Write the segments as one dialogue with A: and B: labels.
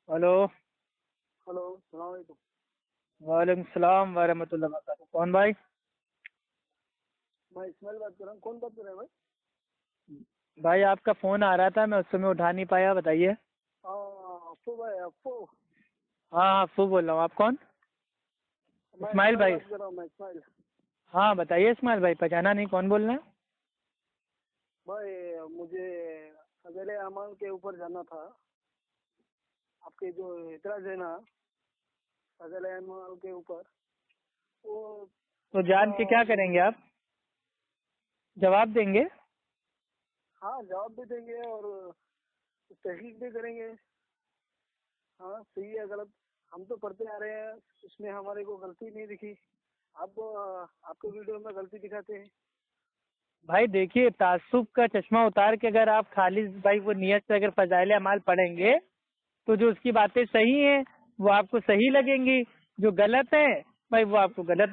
A: Hello.
B: Hello, السلام علیکم.
A: وعلیکم السلام ورحمۃ اللہ وبرکاتہ. کون بھائی؟
B: میں اسماعیل بات کر رہا ہوں. کون بات کر رہے ہیں بھائی؟
A: بھائی آپ کا فون آ رہا تھا، میں اس سمے اٹھا نہیں پایا. بتائیے.
B: افو بھائی، افو.
A: ہاں افو بول رہا ہوں. آپ کون؟
B: میں
A: اسماعیل بھائی.
B: بات کر رہا ہوں. میں اسماعیل
A: ہاں بتائیے اسماعیل بھائی، پہچانا نہیں، کون بول رہے ہیں؟
B: بھائی، مجھے فضائل اعمال کے اوپر جانا تھا. آپ کے جو اعتراض ہے نا فضائل اعمال کے اوپر، وہ
A: تو جان کے کیا کریں گے آپ؟ جواب دیں گے؟
B: ہاں، جواب بھی دیں گے اور تحقیق بھی کریں گے. ہاں، صحیح ہے غلط ہم تو پڑھتے آ رہے ہیں، اس میں ہمارے کو غلطی نہیں دکھی. آپ کو ویڈیو میں غلطی دکھاتے ہیں.
A: بھائی دیکھیے، تعصب کا چشمہ اتار کے اگر آپ خالص بھائی وہ نیت سے اگر فضائل اعمال پڑھیں گے تو جو اس کی باتیں صحیح ہیں وہ آپ کو صحیح لگیں گی، جو غلط ہیں بھائی وہ آپ کو غلط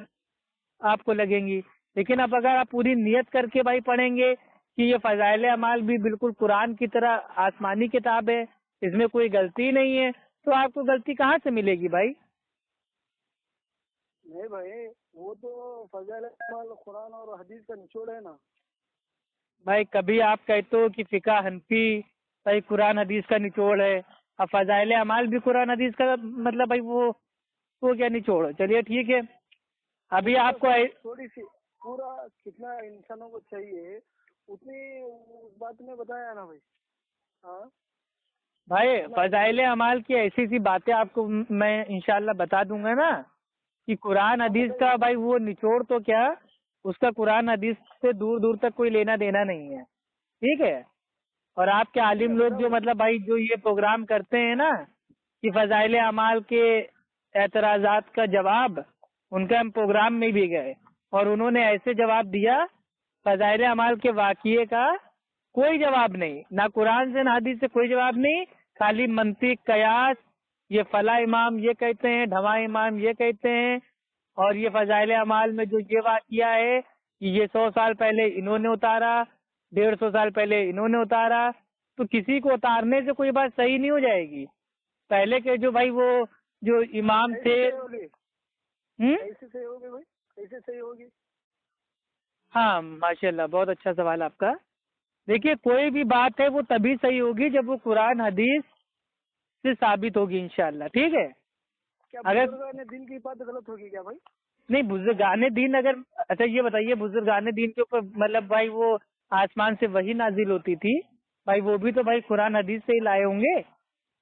A: آپ کو لگیں گی. لیکن اب اگر آپ پوری نیت کر کے بھائی پڑھیں گے کہ یہ فضائل اعمال بھی بالکل قرآن کی طرح آسمانی کتاب ہے، اس میں کوئی غلطی نہیں ہے، تو آپ کو غلطی کہاں سے ملے گی بھائی؟
B: نہیں بھائی، وہ تو فضائل اعمال قرآن اور حدیث کا نچوڑ ہے نا.
A: بھائی کبھی آپ کہتے ہو کہ فقہ حنفی بھائی قرآن حدیث کا نچوڑ ہے، اب فضائل اعمال بھی قرآن حدیث کا مطلب بھائی وہ کیا نچوڑ ہے؟ چلیے ٹھیک ہے. ابھی آپ کو
B: تھوڑی سی پورا کتنا انسانوں کو چاہیے اتنی اس بات میں بتایا نا بھائی. ہاں
A: بھائی فضائل اعمال کی ایسی ایسی باتیں آپ کو میں انشاءاللہ بتا دوں گا نا کہ قرآن حدیث کا بھائی وہ نچوڑ تو کیا اس کا قرآن حدیث سے دور دور تک کوئی لینا دینا نہیں ہے. ٹھیک ہے. اور آپ کے عالم لوگ جو مطلب بھائی جو یہ پروگرام کرتے ہیں نا کہ فضائل اعمال کے اعتراضات کا جواب، ان کا ہم پروگرام میں بھی گئے اور انہوں نے ایسے جواب دیا فضائل اعمال کے واقعے کا کوئی جواب نہیں، نہ قرآن سے نہ حدیث سے کوئی جواب نہیں، خالی منطق قیاس، یہ فلاں امام یہ کہتے ہیں، ڈھواں امام یہ کہتے ہیں، اور یہ فضائل اعمال میں جو یہ واقعہ ہے کہ یہ 100 سال پہلے انہوں نے اتارا، 150 سال پہلے انہوں نے اتارا. تو کسی کو اتارنے سے کوئی بات صحیح نہیں ہو جائے گی. پہلے کے جو بھائی وہ جو امام تھے
B: کیسے صحیح ہوگی بھائی، کیسے صحیح ہوگی؟
A: ہاں ماشاء اللہ، بہت اچھا سوال آپ کا. دیکھیے کوئی بھی بات ہے وہ تبھی صحیح ہوگی جب وہ قرآن حدیث سے ثابت ہوگی انشاءاللہ. ٹھیک ہے.
B: کیا
A: اگر
B: بزرگان دین کی بات غلط ہوگی کیا بھائی؟
A: نہیں بزرگان دین اگر اچھا یہ بتائیے بزرگان دین کے اوپر مطلب بھائی وہ آسمان سے وہی نازل ہوتی تھی بھائی، وہ بھی تو بھائی قرآن حدیث سے ہی لائے ہوں گے.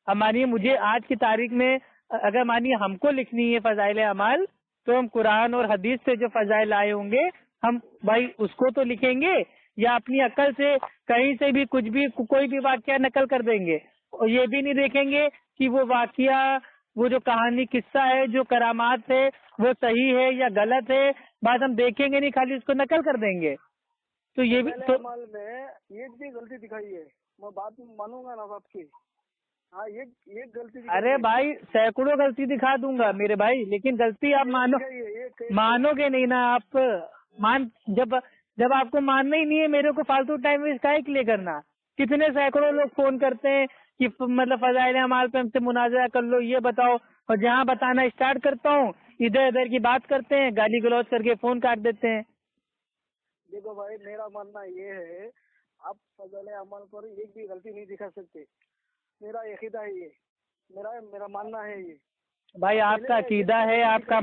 A: اب مانیے مجھے آج کی تاریخ میں اگر مانیے ہم کو لکھنی ہے فضائل اعمال تو ہم قرآن اور حدیث سے جو فضائل لائے ہوں گے ہم بھائی اس کو تو لکھیں گے یا اپنی عقل سے کہیں سے بھی کچھ بھی کوئی بھی واقعہ نقل کر دیں گے اور یہ بھی نہیں دیکھیں گے کہ وہ واقعہ وہ جو کہانی قصہ ہے جو کرامات ہے وہ صحیح ہے یا غلط ہے، بات ہم دیکھیں گے نہیں، خالی اس کو نقل کر دیں گے. تو یہ بھی
B: فضائل
A: تو
B: اعمال میں ایک بھی غلطی دکھائی ہے، میں بات مانوں گا نا آپ کی. ہاں، ایک غلطی دکھائی
A: ارے
B: ہے.
A: بھائی سینکڑوں غلطی دکھا دوں گا میرے بھائی، لیکن غلطی آپ مانو گے نہیں نا. آپ جب آپ کو ماننا ہی نہیں ہے میرے کو فالتو ٹائم ویسٹ کاہے کے لیے کرنا. کتنے سینکڑوں لوگ فون کرتے ہیں کہ مطلب فضائل اعمال پہ ہم سے مناظرہ کر لو، یہ بتاؤ، اور جہاں بتانا اسٹارٹ کرتا ہوں ادھر ادھر کی بات کرتے ہیں، گالی گلوچ کر کے فون کاٹ دیتے ہیں.
B: دیکھو بھائی، میرا ماننا یہ ہے آپ فضائل اعمال پر ایک بھی غلطی نہیں دکھا سکتے. میرا عقیدہ ہے یہ، میرا ماننا ہے یہ.
A: بھائی آپ کا عقیدہ ہے، آپ کا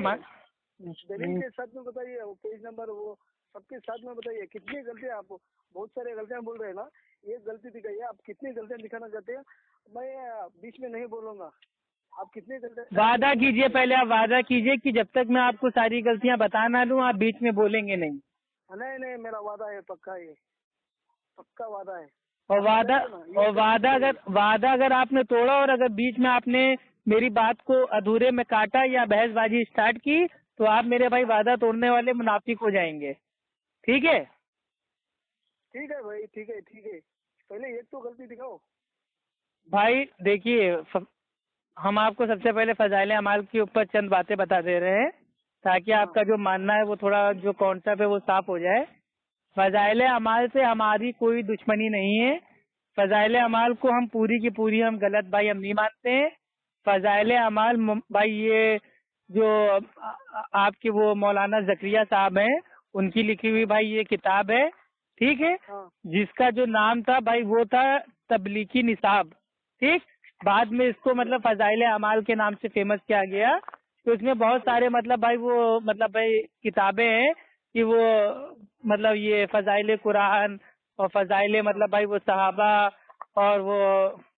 B: دلیل کے ساتھ میں بتائیے، وہ پیج نمبر وہ سب کے ساتھ میں بتائیے کتنی غلطیاں. آپ بہت سارے غلطیاں بول رہے ہیں نا، ایک غلطی دکھائیے. آپ کتنی غلطیاں دکھانا چاہتے ہیں؟ میں بیچ میں نہیں بولوں گا. آپ کتنی غلطیاں
A: وعدہ کیجئے، پہلے آپ وعدہ کیجئے کہ جب تک میں آپ کو ساری غلطیاں بتا نہ دوں آپ بیچ میں بولیں گے نہیں.
B: نہیں، میرا وعدہ ہے، پکا ہے، پکا وعدہ ہے.
A: اور وعدہ اگر آپ نے توڑا اور اگر بیچ میں آپ نے میری بات کو ادھورے میں کاٹا یا بحث بازی اسٹارٹ کی تو آپ میرے بھائی وعدہ توڑنے والے منافق ہو جائیں گے. ٹھیک ہے.
B: ٹھیک ہے بھائی، ٹھیک ہے. پہلے ایک تو غلطی دکھاؤ.
A: بھائی دیکھیے ہم آپ کو سب سے پہلے فضائل اعمال کے اوپر چند باتیں بتا دے رہے ہیں تاکہ آپ کا جو ماننا ہے وہ تھوڑا جو کانسیپٹ ہے وہ صاف ہو جائے. فضائل اعمال سے ہماری کوئی دشمنی نہیں ہے. فضائل اعمال کو ہم پوری کی پوری ہم غلط بھائی ہم نہیں مانتے ہیں. فضائل اعمال بھائی یہ جو آپ کے وہ مولانا زکریا صاحب ہیں ان کی لکھی ہوئی بھائی یہ کتاب ہے، ٹھیک ہے، جس کا جو نام تھا بھائی وہ تھا تبلیغی نصاب، ٹھیک، بعد میں اس کو مطلب فضائل اعمال کے نام سے فیمس کیا گیا۔ تو اس میں بہت سارے مطلب بھائی وہ مطلب بھائی کتابیں ہیں کہ وہ مطلب یہ فضائل قرآن اور فضائل مطلب بھائی وہ صحابہ اور وہ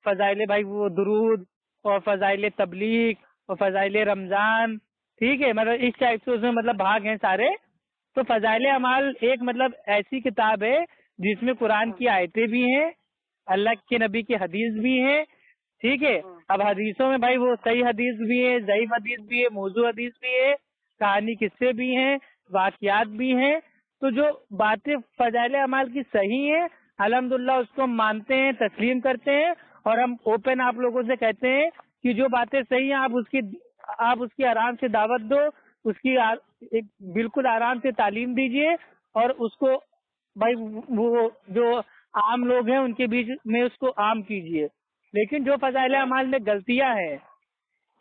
A: فضائل بھائی وہ درود اور فضائل تبلیغ اور فضائل رمضان، ٹھیک ہے، مطلب اس ٹائپ سے اس میں مطلب بھاگ ہیں سارے۔ تو فضائل اعمال ایک مطلب ایسی کتاب ہے جس میں قرآن کی آیتیں بھی ہیں، اللہ کے نبی کی حدیث بھی ہے، ٹھیک ہے۔ اب حدیثوں میں بھائی وہ صحیح حدیث بھی ہے، ضعیف حدیث بھی ہے، موضوع حدیث بھی ہے، کہانی قصے بھی ہیں، واقعات بھی ہیں۔ تو جو باتیں فضائل اعمال کی صحیح ہیں الحمدللہ اس کو ہم مانتے ہیں، تسلیم کرتے ہیں، اور ہم اوپن آپ لوگوں سے کہتے ہیں کہ جو باتیں صحیح ہیں آپ اس کی آرام سے دعوت دو، اس کی ایک بالکل آرام سے تعلیم دیجیے، اور اس کو بھائی وہ جو عام لوگ ہیں ان کے بیچ میں اس کو عام کیجیے۔ لیکن جو فضائل اعمال میں غلطیاں ہیں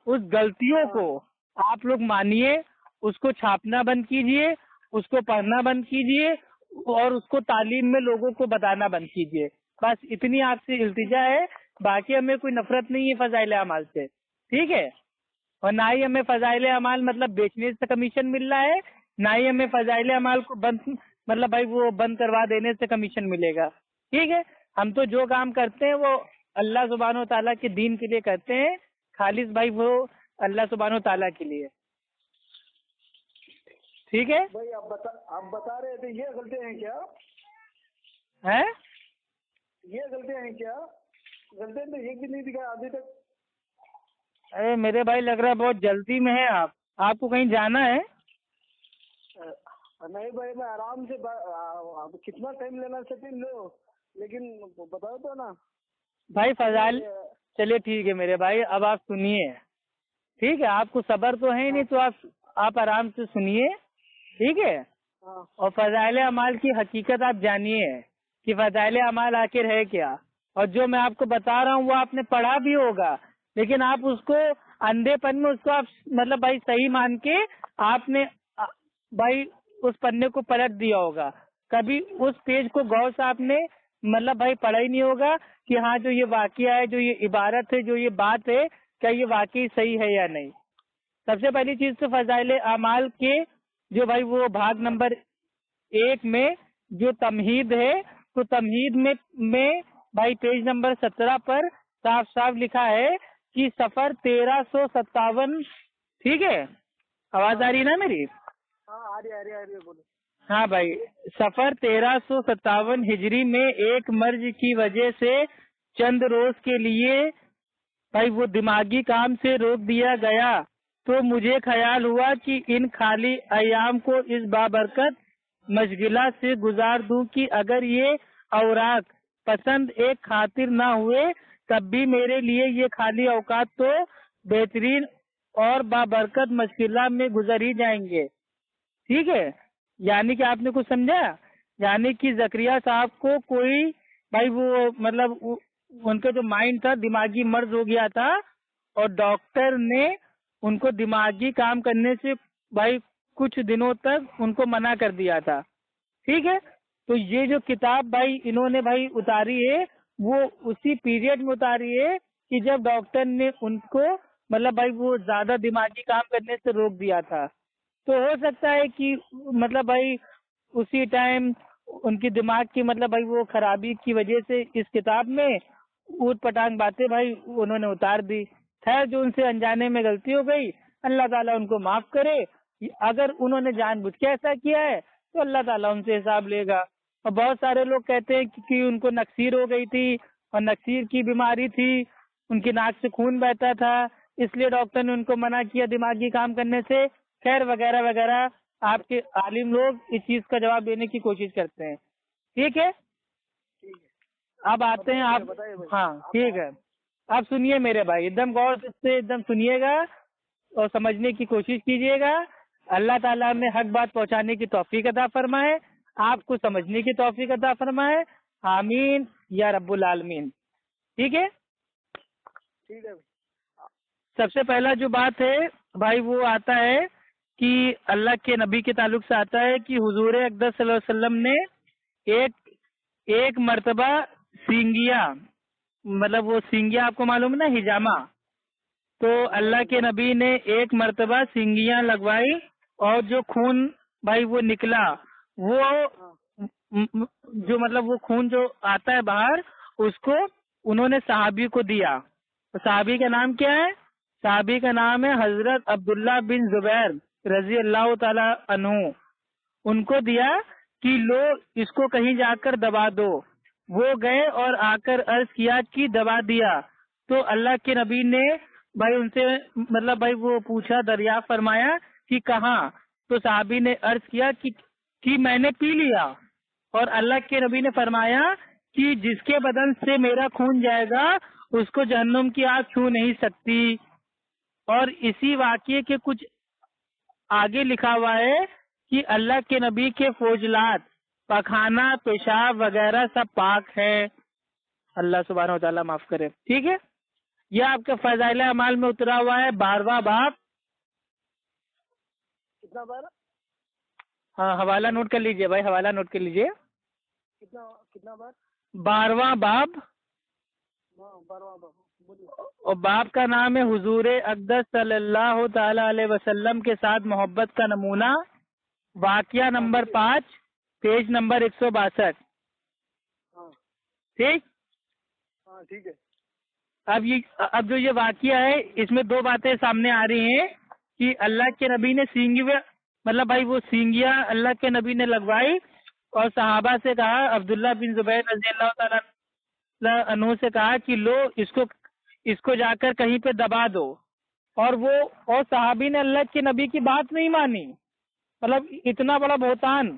A: اس غلطیوں کو آپ لوگ مانیے، اس کو چھاپنا بند کیجیے، اس کو پڑھنا بند کیجیے، اور اس کو تعلیم میں لوگوں کو بتانا بند کیجیے۔ بس اتنی آپ سے التجا ہے، باقی ہمیں کوئی نفرت نہیں ہے فضائل اعمال سے، ٹھیک ہے، اور نہ ہی ہمیں فضائل اعمال مطلب بیچنے سے کمیشن مل رہا ہے، نہ ہی ہمیں فضائل اعمال کو بند مطلب بھائی وہ بند کروا دینے سے کمیشن ملے گا، ٹھیک ہے۔ ہم تو جو کام کرتے ہیں وہ اللہ سبحانہ و تعالیٰ کے دین کے لیے کرتے ہیں، خالص بھائی وہ اللہ سبحانہ و تعالیٰ کے لیے، ٹھیک ہے۔
B: بھائی آپ بتا رہے تھے یہ غلطیاں ہیں کیا؟
A: ہیں
B: یہ غلطیاں ہیں کیا؟ غلطیاں تو ایک بھی نہیں دکھا ابھی تک۔
A: ارے میرے بھائی لگ رہا ہے بہت جلدی میں ہے آپ کو کہیں جانا ہے؟
B: نہیں بھائی میں آرام سے کتنا ٹائم لینا چاہتے لو، لیکن بتاؤ تو نا
A: بھائی فضائل، چلیے ٹھیک ہے میرے بھائی، اب آپ سنیے، ٹھیک ہے، آپ کو صبر تو ہے نہیں تو آپ آرام سے سنیے، ٹھیک ہے، اور فضائل اعمال کی حقیقت آپ جانیے کہ فضائل اعمال آخر ہے کیا، اور جو میں آپ کو بتا رہا ہوں وہ آپ نے پڑھا بھی ہوگا، لیکن آپ اس کو اندھے پن میں اس کو آپ مطلب بھائی صحیح مان کے آپ نے بھائی اس پنے کو پلٹ دیا ہوگا، کبھی اس پیج کو غور سے آپ نے مطلب بھائی پڑھا ہی نہیں ہوگا کہ ہاں جو یہ واقعہ ہے، جو یہ عبارت ہے، جو یہ بات ہے، کیا یہ واقعی صحیح ہے یا نہیں۔ سب سے پہلی چیز تو فضائل اعمال کے جو بھائی وہ بھاگ نمبر 1 میں جو تمہید ہے، تو تمہید میں بھائی پیج نمبر 17 پر صاف صاف لکھا ہے کہ سفر 1357، ٹھیک ہے، آواز آ رہی ہے نا میری؟
B: آ رہی بولو۔
A: ہاں بھائی، سفر 1357 ہجری میں ایک مرض کی وجہ سے چند روز کے لیے بھائی وہ دماغی کام سے روک دیا گیا، تو مجھے خیال ہوا کہ ان خالی ایام کو اس بابرکت مشغلہ سے گزار دوں کہ اگر یہ اوراق پسند ایک خاطر نہ ہوئے تب بھی میرے لیے یہ خالی اوقات تو بہترین اور بابرکت مشغلہ میں گزر ہی جائیں گے، ٹھیک ہے۔ یعنی کہ آپ نے کچھ سمجھا؟ یعنی کہ زکریا صاحب کو کوئی بھائی وہ مطلب ان کا جو مائنڈ تھا دماغی مرض ہو گیا تھا، اور ڈاکٹر نے ان کو دماغی کام کرنے سے بھائی کچھ دنوں تک ان کو منع کر دیا تھا، ٹھیک ہے۔ تو یہ جو کتاب بھائی انہوں نے بھائی اتاری ہے وہ اسی پیریڈ میں اتاری ہے کہ جب ڈاکٹر نے ان کو مطلب بھائی وہ زیادہ دماغی کام کرنے سے روک دیا تھا۔ تو ہو سکتا ہے کہ مطلب بھائی اسی ٹائم ان کی دماغ کی مطلب بھائی وہ خرابی کی وجہ سے اس کتاب میں اوٹ پٹانگ باتیں بھائی انہوں نے اتار دی۔ خیر جو ان سے انجانے میں غلطی ہو گئی اللہ تعالیٰ ان کو معاف کرے، اگر انہوں نے جان بوجھ کے ایسا کیا ہے تو اللہ تعالیٰ ان سے حساب لے گا۔ اور بہت سارے لوگ کہتے ہیں کہ ان کو نکسیر ہو گئی تھی اور نکسیر کی بیماری تھی، ان کی ناک سے خون بہتا تھا، اس لیے ڈاکٹر نے ان کو منع کیا دماغی کام کرنے سے، خیر وغیرہ وغیرہ۔ آپ کے عالم لوگ اس چیز کا جواب دینے کی کوشش کرتے ہیں، ٹھیک ہے۔ اب آتے ہیں آپ، ہاں ٹھیک ہے، آپ سنیے میرے بھائی ایک دم غور سے ایک دم سنیے گا اور سمجھنے کی کوشش کیجیے گا۔ اللہ تعالیٰ نے حق بات پہنچانے کی توفیق عطا فرمائے، آپ کو سمجھنے کی توفیق عطا فرمائے، آمین یا رب العالمین، ٹھیک ہے۔
B: ٹھیک ہے
A: سب سے پہلا جو بات ہے بھائی وہ آتا ہے کہ اللہ کے نبی کے تعلق سے آتا ہے کہ حضور اقدس صلی اللہ علیہ وسلم نے ایک مرتبہ سینگیا، مطلب وہ سینگیا آپ کو معلوم ہے نا، ہجامہ، تو اللہ کے نبی نے ایک مرتبہ سینگیاں لگوائی اور جو خون بھائی وہ نکلا، وہ جو مطلب وہ خون جو آتا ہے باہر، اس کو انہوں نے صحابی کو دیا. صحابی کا نام کیا ہے؟ صحابی کا نام ہے حضرت عبداللہ بن زبیر رضی اللہ تعالی عنہ. ان کو دیا کہ لو اس کو کہیں جا کر دبا دو. وہ گئے اور آ کر عرض کیا کہ دبا دیا. تو اللہ کے نبی نے بھائی ان سے مطلب بھائی وہ پوچھا، دریافت فرمایا کہ کہاں؟ تو صحابی نے عرض کیا کہ میں نے پی لیا. اور اللہ کے نبی نے فرمایا کہ جس کے بدن سے میرا خون جائے گا اس کو جہنم کی آگ چھو نہیں سکتی. اور اسی واقعے کے کچھ آگے لکھا ہوا ہے کہ اللہ کے نبی کے فوجلات، پخانہ، پیشاب وغیرہ سب پاک ہے. اللہ سبحانہ و تعالیٰ معاف کرے. ٹھیک ہے، یہ آپ کے فضائل اعمال میں اترا ہوا ہے 12واں باب.
B: کتنا بار؟
A: ہاں حوالہ نوٹ کر لیجئے بھائی، حوالہ نوٹ کر لیجئے.
B: کتنا بار؟
A: 12واں باب.
B: 12واں باب.
A: اور باب کا نام ہے حضور اقدس صلی اللہ تعالی علیہ وسلم کے ساتھ محبت کا نمونہ، واقعہ نمبر 5، پیج نمبر 162. ٹھیک.
B: ہاں ٹھیک ہے.
A: اب جو یہ واقعہ ہے اس میں دو باتیں سامنے آ رہی ہیں کہ اللہ کے نبی نے مطلب بھائی وہ سینگیاں اللہ کے نبی نے لگوائی اور صحابہ سے کہا، عبداللہ بن زبیر رضی اللہ تعالیٰ عنہ سے کہا کہ لو اس کو جا کر کہیں پہ دبا دو. اور صحابی نے اللہ کے نبی کی بات نہیں مانی. مطلب اتنا بڑا بہتان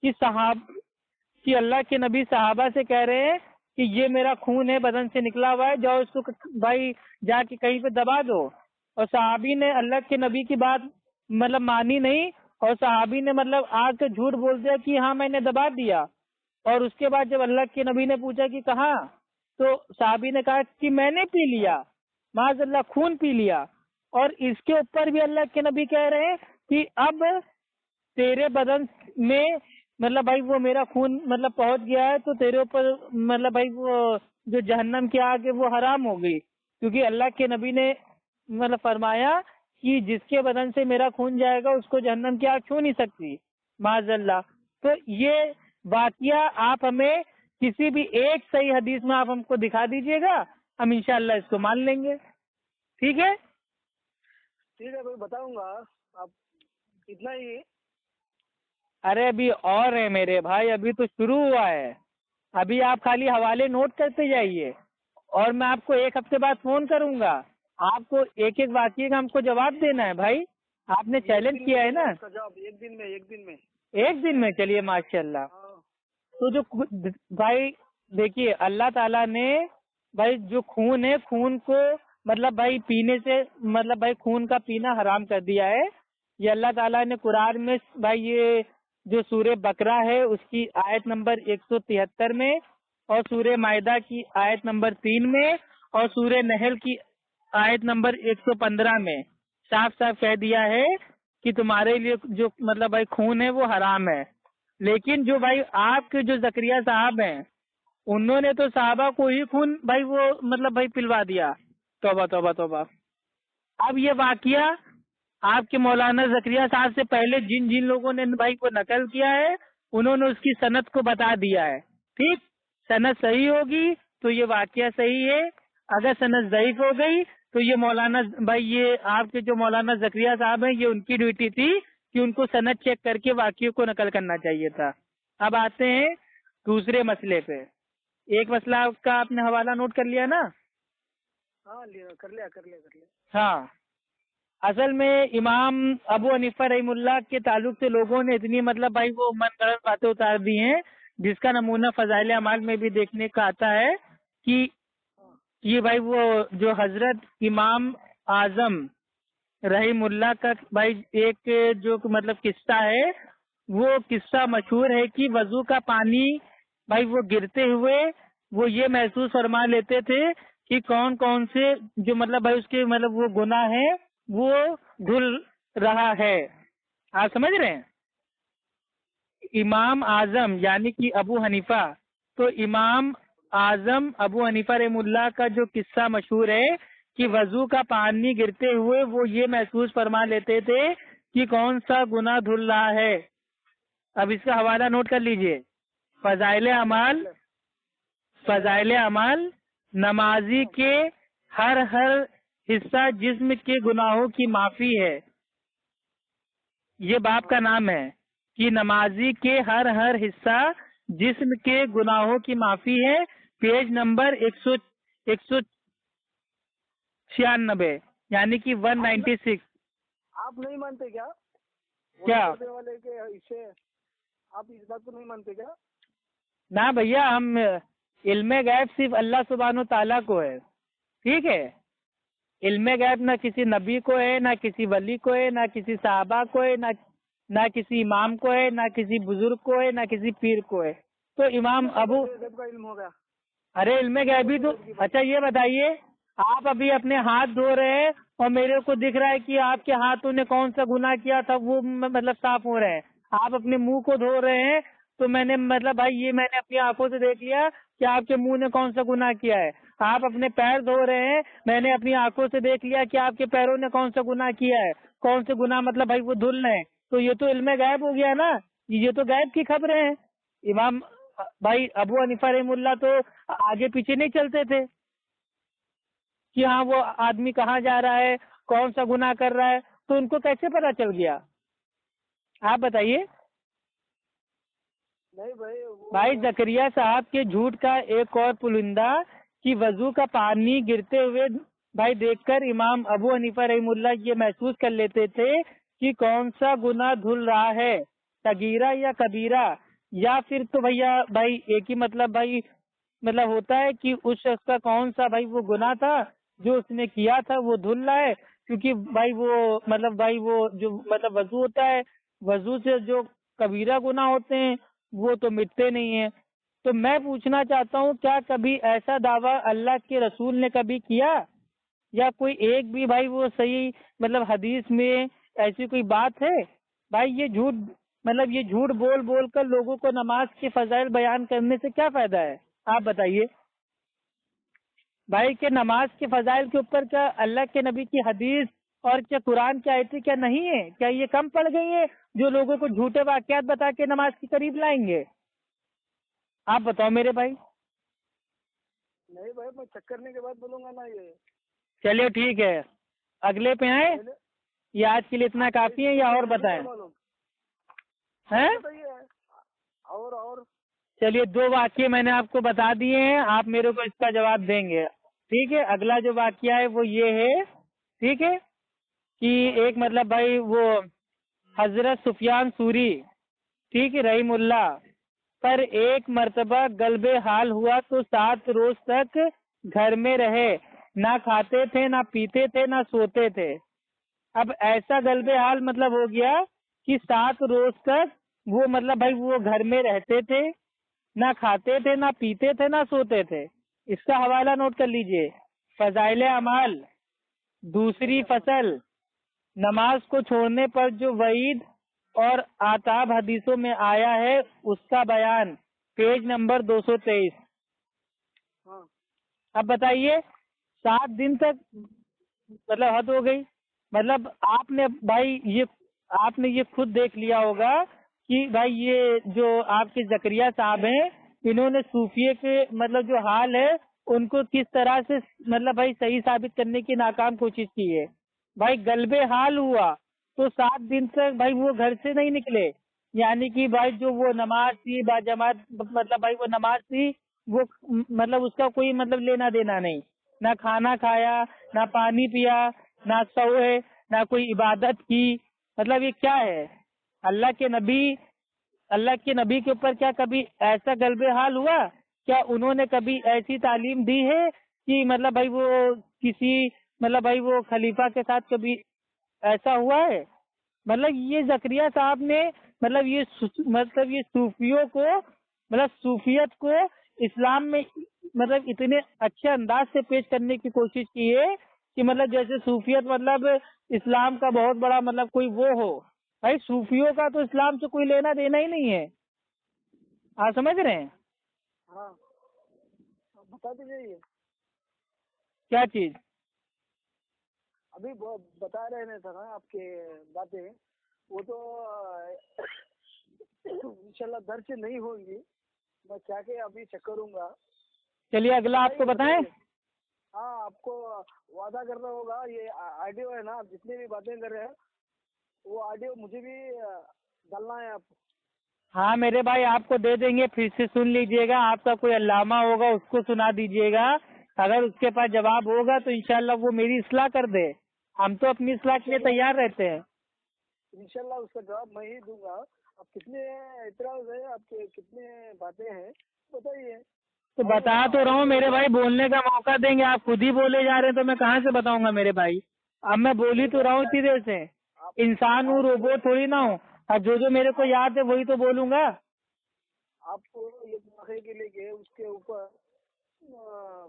A: کہ اللہ کے نبی صحابہ سے کہہ رہے ہیں کہ یہ میرا خون ہے، بدن سے نکلا ہوا ہے، جاؤ اس کو بھائی جا کے کہیں پہ دبا دو. اور صحابی نے اللہ کے نبی کی بات مطلب مانی نہیں، اور صحابی نے مطلب آ کے جھوٹ بول دیا کہ ہاں میں نے دبا دیا. اور اس کے بعد جب اللہ کے نبی نے پوچھا کہ کہاں، تو صحابی نے کہا کہ میں نے پی لیا، معاذ اللہ خون پی لیا. اور اس کے اوپر بھی اللہ کے نبی کہہ رہے ہیں کہ اب تیرے بدن میں مطلب بھائی وہ میرا خون مطلب پہنچ گیا ہے، تو تیرے اوپر مطلب بھائی وہ جو جہنم کی آگ ہے وہ حرام ہو گئی. کیونکہ اللہ کے نبی نے مطلب فرمایا کہ جس کے بدن سے میرا خون جائے گا اس کو جہنم کی آگ چھو نہیں سکتی، معاذ اللہ. تو یہ واقعہ آپ ہمیں کسی بھی ایک صحیح حدیث میں آپ ہم کو دکھا دیجئے گا، ہم انشاءاللہ اس کو مان لیں گے. ٹھیک ہے
B: بھائی بتاؤں گا. آپ اتنا ہی؟
A: ارے ابھی اور ہے میرے بھائی، ابھی تو شروع ہوا ہے. ابھی آپ خالی حوالے نوٹ کرتے جائیے اور میں آپ کو ایک ہفتے بعد فون کروں گا. آپ کو ایک ایک واقعے کا ہم کو جواب دینا ہے بھائی. آپ نے چیلنج کیا ہے نا.
B: ایک
A: دن میں چلیے ماشاء اللہ. تو جو بھائی دیکھیے اللہ تعالیٰ نے بھائی جو خون ہے، خون کو مطلب بھائی پینے سے مطلب بھائی خون کا پینا حرام کر دیا ہے. یہ اللہ تعالیٰ نے قرآن میں بھائی یہ جو سورہ بقرہ ہے اس کی آیت نمبر 173 میں، اور سورہ مائدہ کی آیت نمبر 3 میں، اور سورہ نحل کی آیت نمبر 115 میں صاف صاف کہہ دیا ہے کہ تمہارے لیے جو مطلب بھائی خون ہے وہ حرام ہے. لیکن جو بھائی آپ کے جو زکریا صاحب ہیں انہوں نے تو صحابہ کو ہی خون بھائی وہ مطلب بھائی پلوا دیا. توبہ توبہ توبہ. اب یہ واقعہ آپ کے مولانا زکریا صاحب سے پہلے جن لوگوں نے بھائی کو نقل کیا ہے انہوں نے اس کی سند کو بتا دیا ہے. ٹھیک، سند صحیح ہوگی تو یہ واقعہ صحیح ہے، اگر سند ضعیف ہو گئی تو یہ مولانا بھائی یہ آپ کے جو مولانا زکریا صاحب ہیں یہ ان کی ڈیوٹی تھی کہ ان کو سند چیک کر کے واقعے کو نقل کرنا چاہیے تھا. اب آتے ہیں دوسرے مسئلے پہ. ایک مسئلہ کا آپ نے حوالہ نوٹ کر لیا نا؟
B: ہاں کر لیا.
A: ہاں، اصل میں امام ابو حنیفہ رحم اللہ کے تعلق سے لوگوں نے اتنی مطلب بھائی وہ من گھڑت باتیں اتار دی ہیں جس کا نمونہ فضائل اعمال میں بھی دیکھنے کا آتا ہے کہ یہ بھائی وہ جو حضرت امام اعظم رحم اللہ کا بھائی ایک جو مطلب قصہ ہے، وہ قصہ مشہور ہے کہ وضو کا پانی بھائی وہ گرتے ہوئے وہ یہ محسوس فرما لیتے تھے کہ کون کون سے جو مطلب بھائی اس کے مطلب وہ گناہ ہیں وہ دھل رہا ہے. آپ سمجھ رہے ہیں؟ امام اعظم یعنی کہ ابو حنیفہ، تو امام اعظم ابو حنیفہ رحم اللہ کا جو قصہ مشہور ہے کہ وضو کا پانی گرتے ہوئے وہ یہ محسوس فرما لیتے تھے کہ کون سا گناہ دھل رہا ہے. اب اس کا حوالہ نوٹ کر لیجئے. فضائل اعمال نمازی کے ہر حصہ جسم کے گناہوں کی معافی ہے. یہ باب کا نام ہے کہ نمازی کے ہر حصہ جسم کے گناہوں کی معافی ہے. پیج نمبر 196 یعنی کہ 196.
B: آپ نہیں مانتے کیا والے کے حصے؟ آپ اس بات کو نہیں مانتے کیا؟
A: نہ بھیا، ہم علم غیب صرف اللہ سبحانہ و تعالیٰ کو ہے. ٹھیک ہے، علم غیب نہ کسی نبی کو ہے، نہ کسی ولی کو ہے، نہ کسی صحابہ کو ہے، نہ کسی امام کو ہے، نہ کسی بزرگ کو ہے، نہ کسی پیر کو ہے. تو امام ابو
B: کا علم ہو گیا.
A: ارے علم غیبی تو اچھا یہ بتائیے، آپ ابھی اپنے ہاتھ دھو رہے ہیں اور میرے کو دکھ رہا ہے کہ آپ کے ہاتھوں نے کون سا گناہ کیا تھا وہ مطلب صاف ہو رہے ہیں. آپ اپنے منہ کو دھو رہے ہیں تو میں نے مطلب بھائی یہ میں نے اپنی آنکھوں سے دیکھ لیا کہ آپ کے منہ نے کون سا گناہ کیا ہے. آپ اپنے پیر دھو رہے ہیں، میں نے اپنی آنکھوں سے دیکھ لیا کہ آپ کے پیروں نے کون سا گناہ کیا ہے. کون سے گناہ مطلب بھائی وہ دھل رہے ہیں. تو یہ تو علم غیب ہو گیا نا، یہ تو غیب کی خبریں ہیں. امام بھائی ابو حنیفہ رحم اللہ تو آگے پیچھے نہیں چلتے تھے کہ ہاں وہ آدمی کہاں جا رہا ہے، کون سا گناہ کر رہا ہے. تو ان کو کیسے پتا چل گیا؟ آپ بتائیے.
B: نہیں
A: بھائی زکریا صاحب کے جھوٹ کا ایک اور پلندہ کہ وضو کا پانی گرتے ہوئے بھائی دیکھ کر امام ابو حنیفہ رحم اللہ یہ محسوس کر لیتے تھے کہ کون سا گناہ دھل رہا ہے، صغیرہ یا کبیرہ. یا پھر تو بھیا بھائی ایک ہی مطلب ہوتا ہے کہ اس شخص کا کون سا بھائی وہ گناہ تھا جو اس نے کیا تھا وہ دھل رہا ہے. کیونکہ بھائی وہ جو مطلب وضو ہوتا ہے، وضو سے جو کبیرہ گناہ ہوتے ہیں وہ تو مٹتے نہیں ہیں. تو میں پوچھنا چاہتا ہوں کیا کبھی ایسا دعویٰ اللہ کے رسول نے کبھی کیا، یا کوئی ایک بھی بھائی وہ صحیح مطلب حدیث میں ایسی کوئی بات ہے؟ بھائی یہ جھوٹ بول بول کر لوگوں کو نماز کے فضائل بیان کرنے سے کیا فائدہ ہے؟ آپ بتائیے بھائی کہ نماز کے فضائل کے اوپر کیا اللہ کے نبی کی حدیث اور کیا قرآن کی آیتیں کیا نہیں ہے؟ کیا یہ کم پڑ گئی ہیں جو لوگوں کو جھوٹے واقعات بتا کے نماز کے قریب لائیں گے؟ آپ بتاؤ میرے بھائی.
B: نہیں بھائی، میں چیک کرنے کے بعد بولوں گا نا. یہ
A: چلیے ٹھیک ہے، اگلے پہ آئیں. یہ آج کے لیے اتنا کافی ہے یا اور بتائیں؟ ہیں
B: اور
A: چلیے 2 واقعے میں نے آپ کو بتا دیے ہیں، آپ میرے کو اس کا جواب دیں گے. ٹھیک ہے، اگلا جو واقعہ ہے وہ یہ ہے، ٹھیک ہے، کہ ایک مطلب بھائی وہ حضرت سفیان ثوری ٹھیک ہے رحیم اللہ پر ایک مرتبہ غلب حال ہوا تو 7 روز تک گھر میں رہے، نہ کھاتے تھے، نہ پیتے تھے، نہ سوتے تھے. اب ایسا غلب حال مطلب ہو گیا کہ 7 روز تک وہ مطلب بھائی وہ گھر میں رہتے تھے، نہ کھاتے تھے، نہ پیتے تھے، نہ سوتے تھے. اس کا حوالہ نوٹ کر لیجئے. فضائل اعمال دوسری فصل، نماز کو چھوڑنے پر جو وعید اور آتاب حدیثوں میں آیا ہے اس کا بیان، پیج نمبر 223. اب بتائیے 7 دن تک مطلب حد ہو گئی. مطلب آپ نے یہ خود دیکھ لیا ہوگا کہ بھائی یہ جو آپ کے زکریا صاحب ہیں انہوں نے صوفیے کے مطلب جو حال ہے ان کو کس طرح سے مطلب بھائی صحیح ثابت کرنے کی ناکام کوشش کی ہے. بھائی غلب حال ہوا تو 7 دن تک بھائی وہ گھر سے نہیں نکلے، یعنی کہ بھائی جو وہ نماز تھی باجماعت مطلب بھائی وہ نماز تھی وہ مطلب اس کا کوئی مطلب لینا دینا نہیں، نہ کھانا کھایا، نہ پانی پیا، نہ سوئے، نہ کوئی عبادت کی. مطلب یہ کیا ہے؟ اللہ کے نبی کے اوپر کیا کبھی ایسا غلب حال ہوا؟ کیا انہوں نے کبھی ایسی تعلیم دی ہے کہ مطلب بھائی وہ کسی مطلب بھائی وہ خلیفہ کے ساتھ کبھی ایسا ہوا ہے؟ مطلب یہ زکریا صاحب نے مطلب یہ صوفیوں کو مطلب صوفیت کو اسلام میں مطلب اتنے اچھے انداز سے پیش کرنے کی کوشش کی ہے کہ مطلب جیسے صوفیت مطلب اسلام کا بہت بڑا مطلب کوئی وہ ہو. بھائی صوفیوں کا تو اسلام سے کوئی لینا دینا ہی نہیں ہے. آپ سمجھ رہے ہیں؟
B: ہاں بتا دیجیے. یہ
A: کیا چیز
B: ابھی بتا رہے تھے نا آپ کے باتیں، وہ تو انشاءاللہ در سے نہیں ہوں گی. میں کیا کہ ابھی چیک کروں گا.
A: چلیے اگلا آپ کو بتائیں.
B: ہاں آپ کو وعدہ کرنا ہوگا. یہ آڈیو ہے نا، آپ جتنی بھی باتیں کر رہے ہیں وہ آڈیو مجھے بھی ڈالنا ہے. آپ
A: ہاں میرے بھائی آپ کو دے دیں گے، پھر سے سن لیجئے گا. آپ کا کوئی علامہ ہوگا اس کو سنا دیجئے گا. اگر اس کے پاس جواب ہوگا تو انشاءاللہ وہ میری اصلاح کر دے. ہم تو اپنی اصلاح کے لیے تیار رہتے ہیں.
B: انشاءاللہ اس کا جواب میں ہی دوں گا. اب کتنے اعتراض ہے آپ کے، کتنے باتیں ہیں بتائیے.
A: تو بتا تو رہا ہوں میرے بھائی، بولنے کا موقع دیں گے. آپ خود ہی بولے جا رہے ہیں تو میں کہاں سے بتاؤں گا میرے بھائی. اب میں بولی تو رہا ہوں اتنی دیر سے. انسان ہوں، روبوٹ تھوڑی نہ ہوں. اب جو میرے کو یاد ہے وہی تو بولوں گا.
B: آپ کو یہ دماغے کے لے کے اس کے اوپر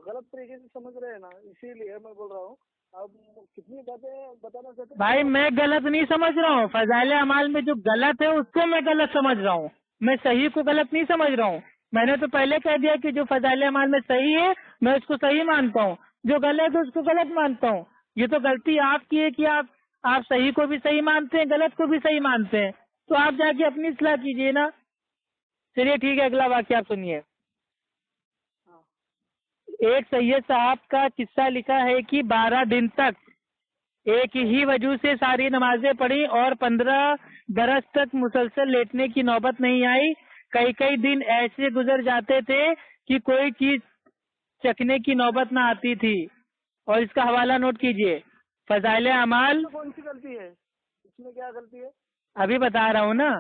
B: غلط طریقے سے سمجھ رہے ہیں نا، اسی لیے میں بول رہا ہوں. اب کتنی باتیں بتانا چاہتے ہیں
A: بھائی میں غلط نہیں سمجھ رہا ہوں. فضائل اعمال میں جو غلط ہے اس کو میں غلط سمجھ رہا ہوں. میں صحیح کو غلط نہیں سمجھ رہا ہوں. میں نے تو پہلے کہہ دیا کہ جو فضائل اعمال میں صحیح ہے میں اس کو صحیح مانتا ہوں، جو غلط ہے اس کو غلط مانتا ہوں. یہ تو غلطی آپ کی ہے کہ آپ صحیح کو بھی صحیح مانتے ہیں، غلط کو بھی صحیح مانتے ہیں. تو آپ جا کے اپنی اصلاح کیجیے نا. چلیے ٹھیک ہے، اگلا واقعہ آپ سنیے. ایک سید صاحب کا قصہ لکھا ہے کہ 12 دن تک ایک ہی وجہ سے ساری نمازیں پڑھی اور 15 برس تک مسلسل لیٹنے کی نوبت نہیں آئی. کئی دن ایسے گزر جاتے تھے کہ کوئی چیز چکھنے کی نوبت نہ آتی تھی. اور اس کا حوالہ نوٹ کیجئے. فضائل اعمال.
B: کون سی غلطی ہے اس میں؟ کیا غلطی ہے
A: ابھی بتا رہا ہوں نا،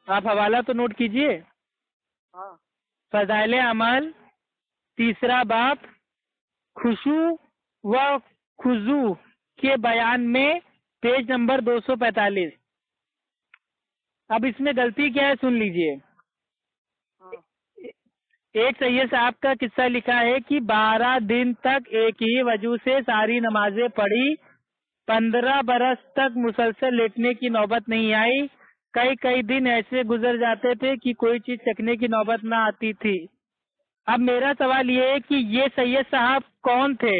A: آپ حوالہ تو نوٹ کیجئے.
B: ہاں
A: فضائل اعمال 3 باب خشوع و خضوع کے بیان میں پیج نمبر 245. اب اس میں غلطی کیا ہے سن لیجئے. ایک سید صاحب کا قصہ لکھا ہے کہ 12 دن تک ایک ہی وجہ سے ساری نمازیں پڑھی، 15 برس تک مسلسل لیٹنے کی نوبت نہیں آئی. کئی دن ایسے گزر جاتے تھے کہ کوئی چیز چکھنے کی نوبت نہ آتی تھی. اب میرا سوال یہ ہے کہ یہ سید صاحب کون تھے؟